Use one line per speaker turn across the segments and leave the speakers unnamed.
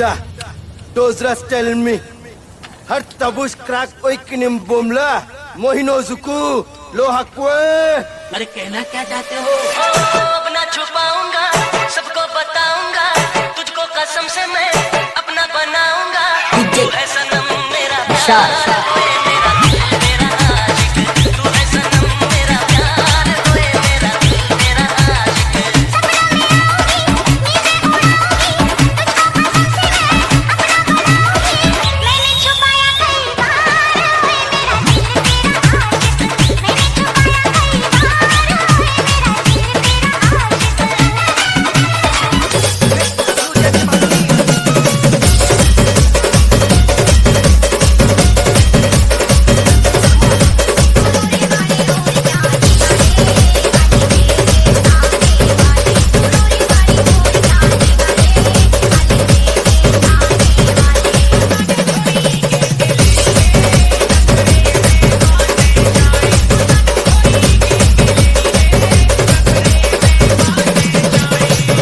da. Dozras tell me. Har tabush crack oikinim bomla. Mohino zuku lohakwe.
अरे कहना क्या चाहते हो? अब ना छुपाऊंगा, सबको बताऊंगा, तुझको कसम से मैं अपना बनाऊंगा। तू है सनम मेरा प्यार, ओए मेरा दिल मेरा आशिक। तू है सनम मेरा प्यार, ओए मेरा दिल मेरा आशिक।
मैंने छुपाया कई बार, ओए मेरा दिल तेरा आशिक। मैंने छुपाया कई बार, ओए मेरा दिल तेरा आशिक।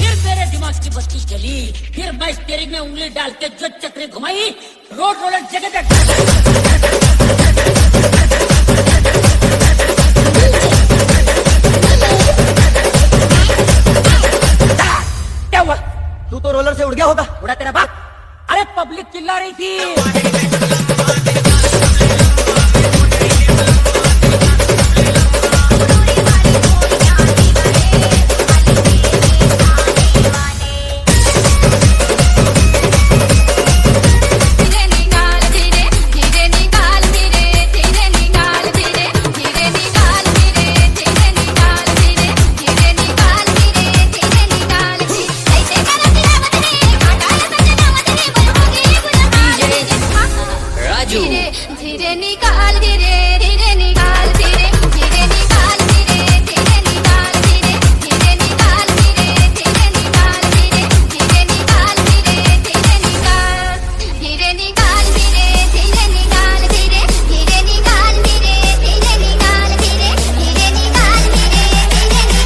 फिर तेरे दिमाग की बत्ती जली, फिर मैं स्टीयरिंग में उंगली डाल के जो चक्री घुमाई, रोड रोलर जगह जगह क्या हुआ?
तू तो रोलर से उड़ गया होगा।
उड़ा तेरा बाप। अरे पब्लिक चिल्ला रही थी।
धीरे निकाल धीरे धीरे निकाल धीरे धीरे निकाल धीरे धीरे निकाल धीरे धीरे निकाल धीरे धीरे निकाल धीरे धीरे निकाल धीरे ऐसे करो तेरा बदले काटा सजना बदले बनोगे गुलाब
राजू
धीरे धीरे निकाल धीरे धीरे निकाल धीरे धीरे निकाल धीरे धीरे निकाल धीरे धीरे निकाल धीरे धीरे निकाल धीरे धीरे निकाल धीरे धीरे निकाल धीरे निकाल धीरे धीरे निकाल धीरे धीरे निकाल धीरे धीरे निकाल धीरे धीरे निकाल धीरे धीरे निकाल धीरे धीरे निकाल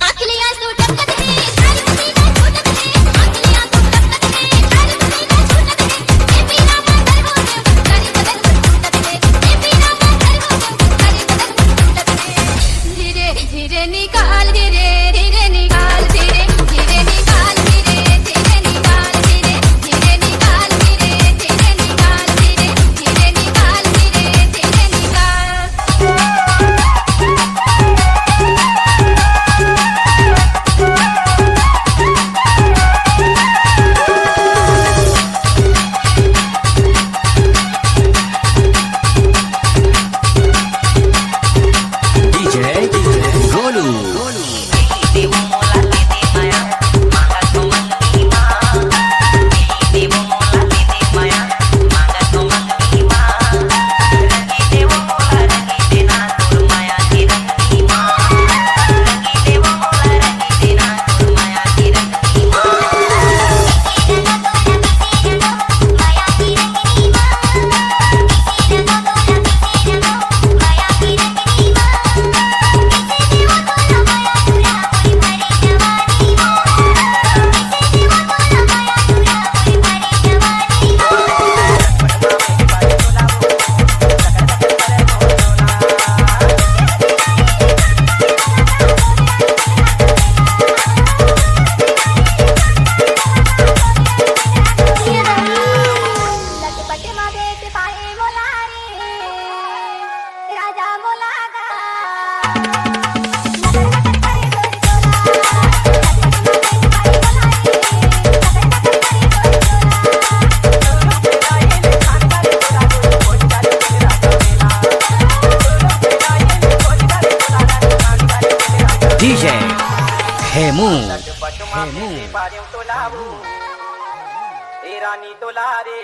आखिलियां सूटत करे सारी मुसीबत छूटत है आखिलियां सूटत करे सारी मुसीबत छूटत है ए पीरा माधर हो सारी बदन छूटत है ए पीरा माधर हो सारी बदन छूटत है धीरे धीरे निकाल धीरे धीरे निकाल धीरे धीरे निकाल धीरे धीरे निकाल धीरे धीरे निकाल धीरे धीरे निकाल धीरे धीरे निकाल धीरे धीरे
DJ Golu. लटपट मागे ते पाए मोला रे राजा मोला गा नगर नगर करे तोरी तोला लटपट मागे ते पाए मोला रे नगर नगर करे तोरी तोला DJ Hemu.
रानी तोला रे